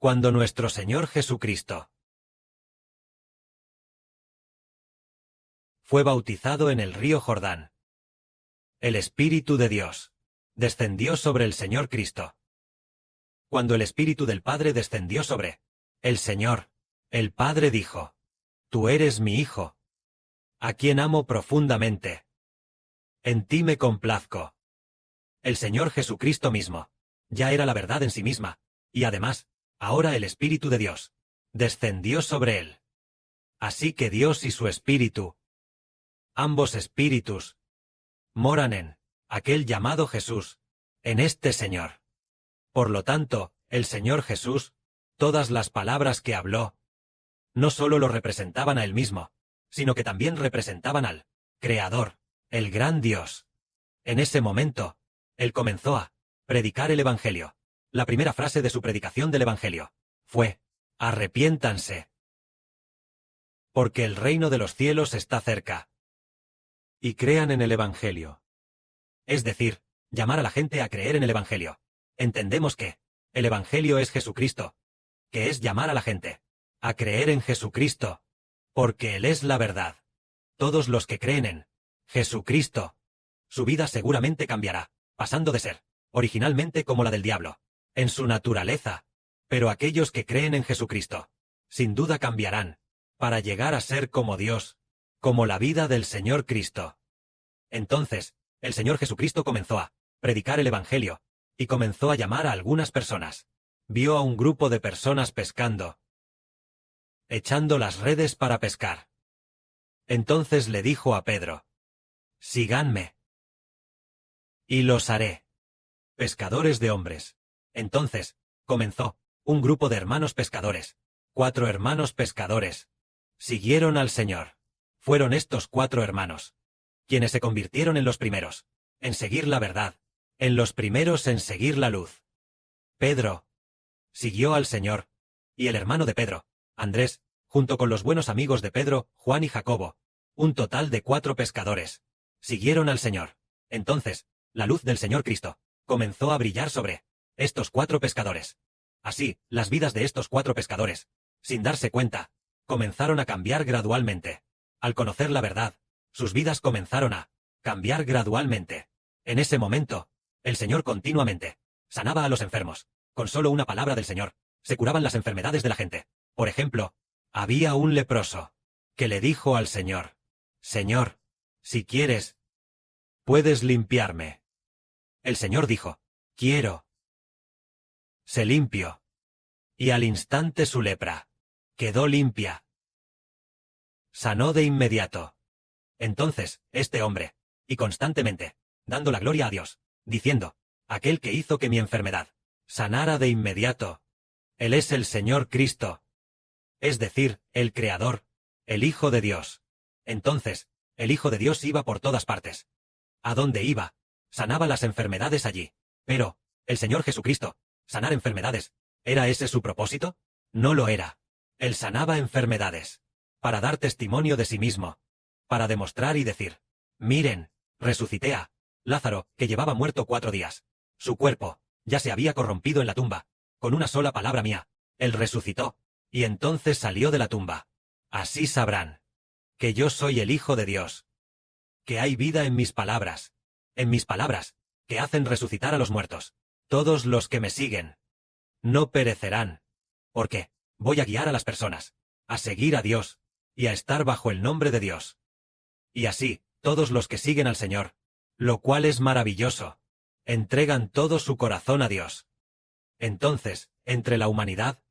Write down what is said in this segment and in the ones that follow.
Cuando nuestro Señor Jesucristo fue bautizado en el río Jordán, el Espíritu de Dios descendió sobre el Señor Cristo. Cuando el Espíritu del Padre descendió sobre el Señor, el Padre dijo: Tú eres mi Hijo, a quien amo profundamente. En ti me complazco. El Señor Jesucristo mismo ya era la verdad en sí misma, y además, ahora el Espíritu de Dios descendió sobre él. Así que Dios y su Espíritu, ambos espíritus, moran en aquel llamado Jesús, en este Señor. Por lo tanto, el Señor Jesús, todas las palabras que habló, no solo lo representaban a él mismo, sino que también representaban al Creador, el gran Dios. En ese momento, él comenzó a predicar el Evangelio. La primera frase de su predicación del Evangelio fue: arrepiéntanse, porque el reino de los cielos está cerca. Y crean en el Evangelio. Es decir, llamar a la gente a creer en el Evangelio. Entendemos que el Evangelio es Jesucristo, que es llamar a la gente a creer en Jesucristo, porque Él es la verdad. Todos los que creen en Jesucristo, su vida seguramente cambiará, pasando de ser originalmente como la del diablo, en su naturaleza. Pero aquellos que creen en Jesucristo, sin duda cambiarán, para llegar a ser como Dios, como la vida del Señor Cristo. Entonces, el Señor Jesucristo comenzó a predicar el Evangelio, y comenzó a llamar a algunas personas. Vio a un grupo de personas pescando, echando las redes para pescar. Entonces le dijo a Pedro: síganme, y los haré pescadores de hombres. Entonces, comenzó un grupo de hermanos pescadores. 4 hermanos pescadores siguieron al Señor. Fueron estos 4 hermanos quienes se convirtieron en los primeros en seguir la verdad, en los primeros en seguir la luz. Pedro siguió al Señor, y el hermano de Pedro, Andrés, junto con los buenos amigos de Pedro, Juan y Jacobo, un total de 4 pescadores, siguieron al Señor. Entonces, la luz del Señor Cristo comenzó a brillar sobre estos 4 pescadores. Así, las vidas de estos 4 pescadores, sin darse cuenta, comenzaron a cambiar gradualmente. Al conocer la verdad, sus vidas comenzaron a cambiar gradualmente. En ese momento, el Señor continuamente sanaba a los enfermos. Con solo una palabra del Señor, se curaban las enfermedades de la gente. Por ejemplo, había un leproso que le dijo al Señor: Señor, si quieres, puedes limpiarme. El Señor dijo: quiero. Se limpió. Y al instante su lepra quedó limpia. Sanó de inmediato. Entonces, este hombre, y constantemente, dando la gloria a Dios, diciendo: aquel que hizo que mi enfermedad sanara de inmediato, Él es el Señor Cristo. Es decir, el Creador, el Hijo de Dios. Entonces, el Hijo de Dios iba por todas partes. ¿A dónde iba? Sanaba las enfermedades allí. Pero, el Señor Jesucristo, sanar enfermedades, ¿era ese su propósito? No lo era. Él sanaba enfermedades para dar testimonio de sí mismo, para demostrar y decir: miren, resucité a Lázaro, que llevaba muerto 4 días. Su cuerpo ya se había corrompido en la tumba. Con una sola palabra mía, Él resucitó, y entonces salió de la tumba. Así sabrán que yo soy el Hijo de Dios, que hay vida en mis palabras, que hacen resucitar a los muertos. Todos los que me siguen no perecerán, porque voy a guiar a las personas a seguir a Dios y a estar bajo el nombre de Dios. Y así, todos los que siguen al Señor, lo cual es maravilloso, entregan todo su corazón a Dios. Entonces, entre la humanidad,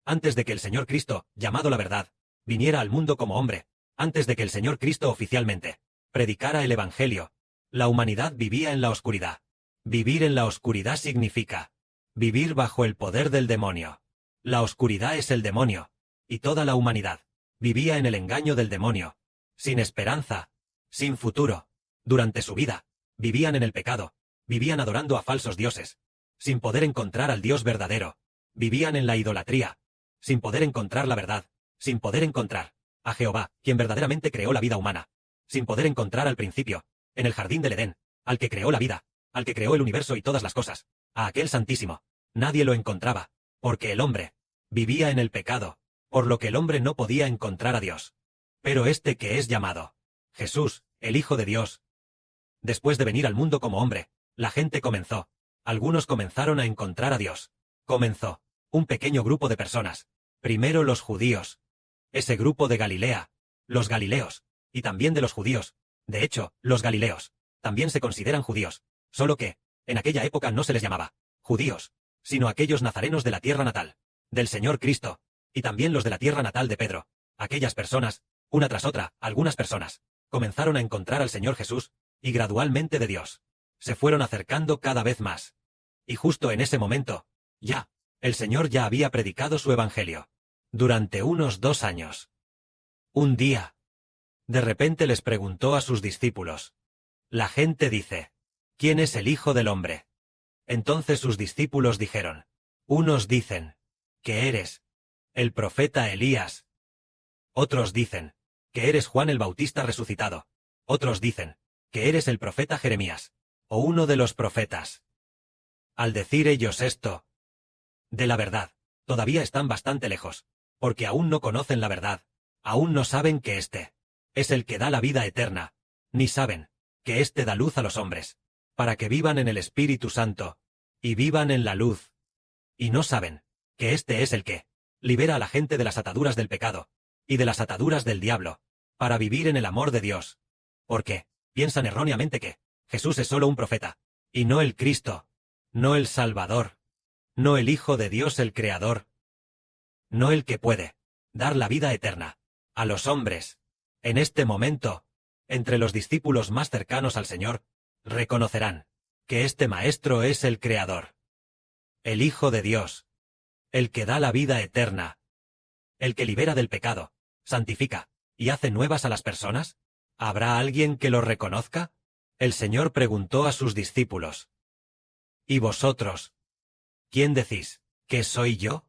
antes de que el Señor Cristo, llamado la verdad, viniera al mundo como hombre, antes de que el Señor Cristo oficialmente predicara el Evangelio, la humanidad vivía en la oscuridad. Vivir en la oscuridad significa vivir bajo el poder del demonio. La oscuridad es el demonio, y toda la humanidad vivía en el engaño del demonio, sin esperanza, sin futuro. Durante su vida, vivían en el pecado, vivían adorando a falsos dioses, sin poder encontrar al Dios verdadero, vivían en la idolatría, sin poder encontrar la verdad, sin poder encontrar a Jehová, quien verdaderamente creó la vida humana, sin poder encontrar al principio, en el jardín del Edén, al que creó la vida, al que creó el universo y todas las cosas, a aquel Santísimo. Nadie lo encontraba, porque el hombre vivía en el pecado, por lo que el hombre no podía encontrar a Dios. Pero este que es llamado Jesús, el Hijo de Dios, después de venir al mundo como hombre, la gente algunos comenzaron a encontrar a Dios. Comenzó un pequeño grupo de personas. Primero los judíos. Ese grupo de Galilea, los galileos, y también de los judíos. De hecho, los galileos también se consideran judíos, solo que, en aquella época no se les llamaba judíos, sino aquellos nazarenos de la tierra natal del Señor Cristo, y también los de la tierra natal de Pedro. Aquellas personas, una tras otra, algunas personas, comenzaron a encontrar al Señor Jesús, y gradualmente de Dios. Se fueron acercando cada vez más. Y justo en ese momento, el Señor ya había predicado su evangelio. Durante unos 2 años. Un día, de repente les preguntó a sus discípulos. La gente dice, ¿quién es el Hijo del Hombre? Entonces sus discípulos dijeron, unos dicen, que eres el profeta Elías. Otros dicen, que eres Juan el Bautista resucitado. Otros dicen, que eres el profeta Jeremías, o uno de los profetas. Al decir ellos esto, de la verdad, todavía están bastante lejos, porque aún no conocen la verdad, aún no saben que éste es el que da la vida eterna, ni saben que éste da luz a los hombres, para que vivan en el Espíritu Santo, y vivan en la luz. Y no saben que éste es el que libera a la gente de las ataduras del pecado, y de las ataduras del diablo, para vivir en el amor de Dios. Porque piensan erróneamente que Jesús es solo un profeta, y no el Cristo, no el Salvador, no el Hijo de Dios el Creador, no el que puede dar la vida eterna a los hombres. En este momento, entre los discípulos más cercanos al Señor, reconocerán que este Maestro es el Creador, el Hijo de Dios, el que da la vida eterna, el que libera del pecado, santifica y hace nuevas a las personas. ¿Habrá alguien que lo reconozca? El Señor preguntó a sus discípulos. ¿Y vosotros? ¿Quién decís que soy yo?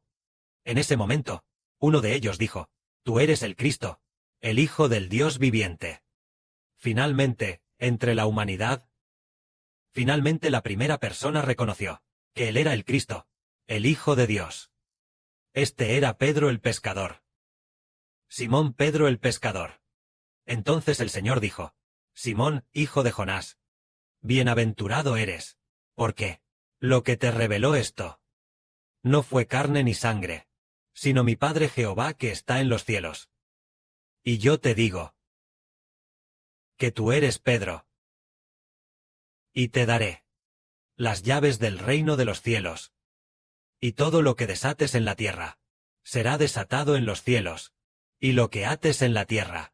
En ese momento, uno de ellos dijo, tú eres el Cristo, el Hijo del Dios viviente. Finalmente, entre la humanidad, la primera persona reconoció que él era el Cristo, el Hijo de Dios. Este era Pedro el pescador. Simón Pedro el pescador. Entonces el Señor dijo, Simón, hijo de Jonás, bienaventurado eres, porque lo que te reveló esto no fue carne ni sangre, sino mi Padre Jehová que está en los cielos. Y yo te digo que tú eres Pedro, y te daré las llaves del reino de los cielos. Y todo lo que desates en la tierra será desatado en los cielos, y lo que ates en la tierra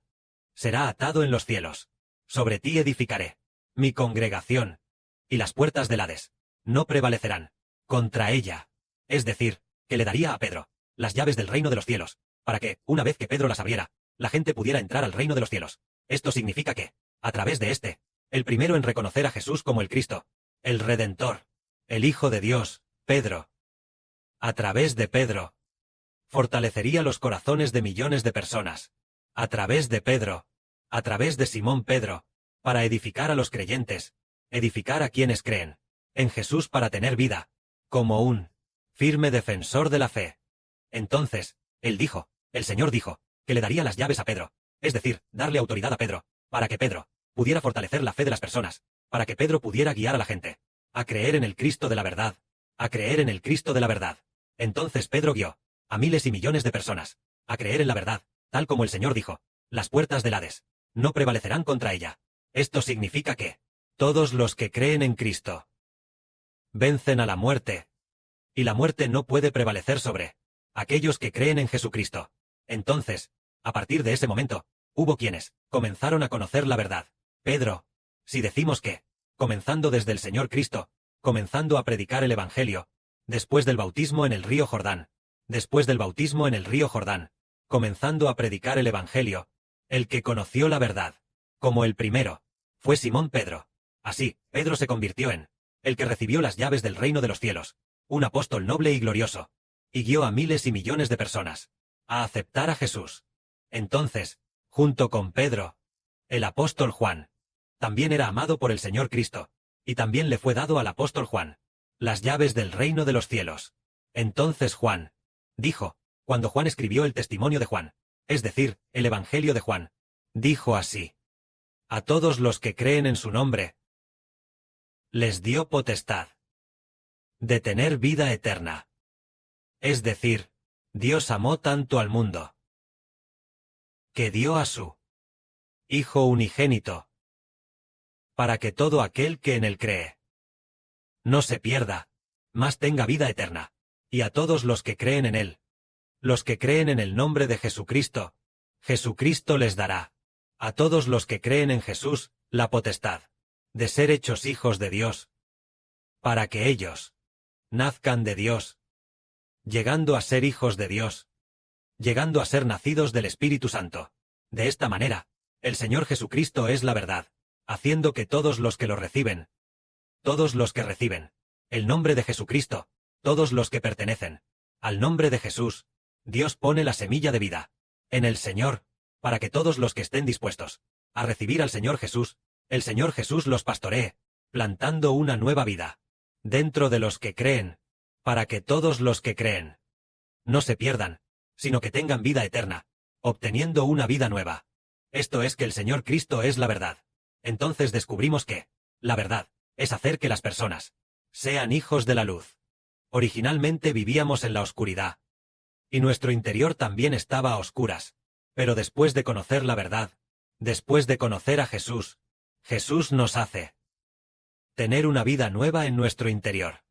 será atado en los cielos. Sobre ti edificaré mi congregación, y las puertas del Hades no prevalecerán contra ella. Es decir, que le daría a Pedro las llaves del reino de los cielos, para que, una vez que Pedro las abriera, la gente pudiera entrar al reino de los cielos. Esto significa que, a través de el primero en reconocer a Jesús como el Cristo, el Redentor, el Hijo de Dios, Pedro, a través de Pedro, fortalecería los corazones de millones de personas. A través de Pedro, a través de Simón Pedro, para edificar a los creyentes, edificar a quienes creen en Jesús para tener vida, como un firme defensor de la fe. Entonces, el Señor dijo, que le daría las llaves a Pedro, es decir, darle autoridad a Pedro, para que Pedro pudiera fortalecer la fe de las personas, para que Pedro pudiera guiar a la gente a creer en el Cristo de la verdad, a creer en el Cristo de la verdad. Entonces Pedro guió a miles y millones de personas a creer en la verdad, tal como el Señor dijo, las puertas del Hades no prevalecerán contra ella. Esto significa que todos los que creen en Cristo vencen a la muerte, y la muerte no puede prevalecer sobre aquellos que creen en Jesucristo. Entonces, a partir de ese momento, hubo quienes comenzaron a conocer la verdad. Pedro, si decimos que, comenzando desde el Señor Cristo, comenzando a predicar el Evangelio, después del bautismo en el río Jordán, comenzando a predicar el Evangelio, el que conoció la verdad, como el primero, fue Simón Pedro. Así, Pedro se convirtió en el que recibió las llaves del reino de los cielos, un apóstol noble y glorioso, y guió a miles y millones de personas a aceptar a Jesús. Entonces, junto con Pedro, el apóstol Juan también era amado por el Señor Cristo, y también le fue dado al apóstol Juan las llaves del reino de los cielos. Entonces Juan Dijo, cuando Juan escribió el testimonio de Juan, es decir, el Evangelio de Juan, dijo así: a todos los que creen en su nombre, les dio potestad de tener vida eterna. Es decir, Dios amó tanto al mundo, que dio a su Hijo unigénito, para que todo aquel que en él cree no se pierda, mas tenga vida eterna. Y a todos los que creen en él, los que creen en el nombre de Jesucristo, Jesucristo les dará, a todos los que creen en Jesús, la potestad de ser hechos hijos de Dios, para que ellos nazcan de Dios, llegando a ser hijos de Dios, llegando a ser nacidos del Espíritu Santo. De esta manera, el Señor Jesucristo es la verdad, haciendo que todos los que lo reciben, todos los que reciben el nombre de Jesucristo, todos los que pertenecen al nombre de Jesús, Dios pone la semilla de vida en el Señor, para que todos los que estén dispuestos a recibir al Señor Jesús, el Señor Jesús los pastoree, plantando una nueva vida dentro de los que creen, para que todos los que creen no se pierdan, sino que tengan vida eterna, obteniendo una vida nueva. Esto es que el Señor Cristo es la verdad. Entonces descubrimos que la verdad es hacer que las personas sean hijos de la luz. Originalmente vivíamos en la oscuridad, y nuestro interior también estaba a oscuras, pero después de conocer la verdad, después de conocer a Jesús, Jesús nos hace tener una vida nueva en nuestro interior.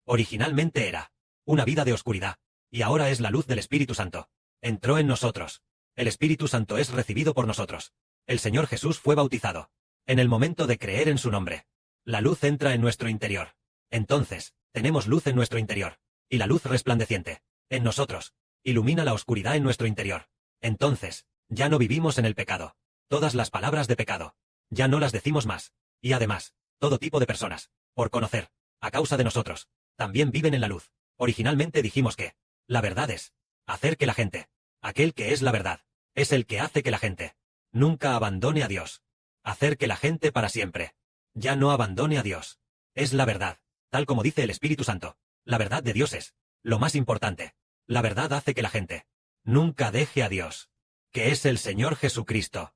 Originalmente era una vida de oscuridad, y ahora es la luz del Espíritu Santo. Entró en nosotros. El Espíritu Santo es recibido por nosotros. El Señor Jesús fue bautizado. En el momento de creer en su nombre, la luz entra en nuestro interior. Entonces, tenemos luz en nuestro interior, y la luz resplandeciente en nosotros ilumina la oscuridad en nuestro interior. Entonces, ya no vivimos en el pecado. Todas las palabras de pecado ya no las decimos más, y además, todo tipo de personas, por conocer, a causa de nosotros, también viven en la luz. Originalmente dijimos que la verdad es hacer que la gente, aquel que es la verdad, es el que hace que la gente nunca abandone a Dios. Hacer que la gente para siempre ya no abandone a Dios. Es la verdad, tal como dice el Espíritu Santo. La verdad de Dios es lo más importante. La verdad hace que la gente nunca deje a Dios, que es el Señor Jesucristo.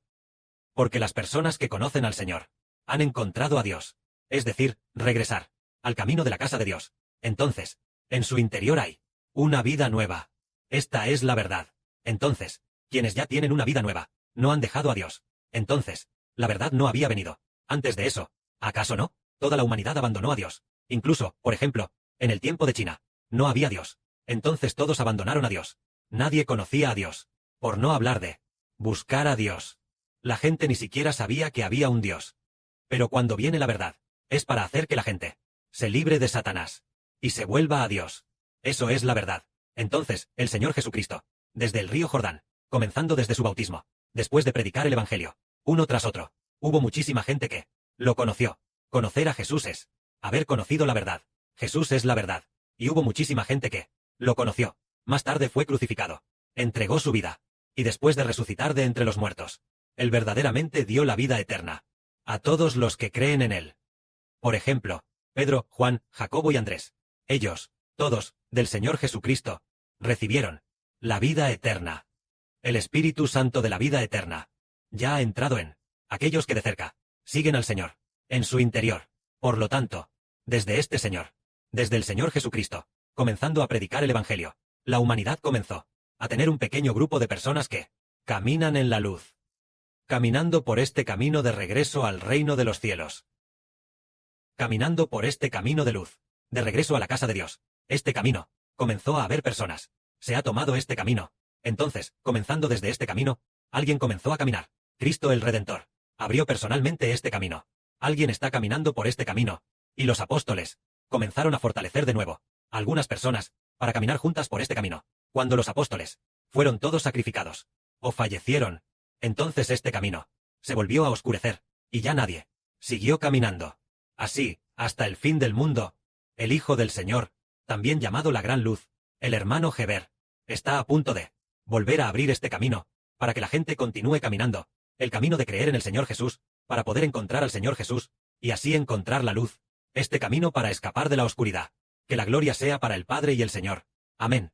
Porque las personas que conocen al Señor han encontrado a Dios, es decir, regresar al camino de la casa de Dios. Entonces, en su interior hay una vida nueva. Esta es la verdad. Entonces, quienes ya tienen una vida nueva, no han dejado a Dios. Entonces, la verdad no había venido. Antes de eso, ¿acaso no? Toda la humanidad abandonó a Dios. Incluso, por ejemplo, en el tiempo de China, no había Dios. Entonces todos abandonaron a Dios. Nadie conocía a Dios. Por no hablar de buscar a Dios. La gente ni siquiera sabía que había un Dios. Pero cuando viene la verdad, es para hacer que la gente se libre de Satanás y se vuelva a Dios. Eso es la verdad. Entonces, el Señor Jesucristo, desde el río Jordán, comenzando desde su bautismo, después de predicar el Evangelio, uno tras otro, hubo muchísima gente que lo conoció. Conocer a Jesús es haber conocido la verdad. Jesús es la verdad. Y hubo muchísima gente que lo conoció. Más tarde fue crucificado, entregó su vida, y después de resucitar de entre los muertos, Él verdaderamente dio la vida eterna a todos los que creen en Él. Por ejemplo, Pedro, Juan, Jacobo y Andrés. Ellos, todos, del Señor Jesucristo, recibieron la vida eterna. El Espíritu Santo de la vida eterna ya ha entrado en aquellos que de cerca siguen al Señor, en su interior. Por lo tanto, desde este Señor, desde el Señor Jesucristo, comenzando a predicar el Evangelio, la humanidad comenzó a tener un pequeño grupo de personas que caminan en la luz, caminando por este camino de regreso al reino de los cielos. Caminando por este camino de luz, de regreso a la casa de Dios. Este camino, comenzó a haber personas. Se ha tomado este camino. Entonces, comenzando desde este camino, alguien comenzó a caminar. Cristo el Redentor abrió personalmente este camino. Alguien está caminando por este camino. Y los apóstoles comenzaron a fortalecer de nuevo algunas personas para caminar juntas por este camino. Cuando los apóstoles fueron todos sacrificados o fallecieron, entonces este camino se volvió a oscurecer, y ya nadie siguió caminando. Así, hasta el fin del mundo, el Hijo del Señor, también llamado la Gran Luz, el hermano Heber, está a punto de volver a abrir este camino, para que la gente continúe caminando, el camino de creer en el Señor Jesús, para poder encontrar al Señor Jesús, y así encontrar la luz, este camino para escapar de la oscuridad. Que la gloria sea para el Padre y el Señor. Amén.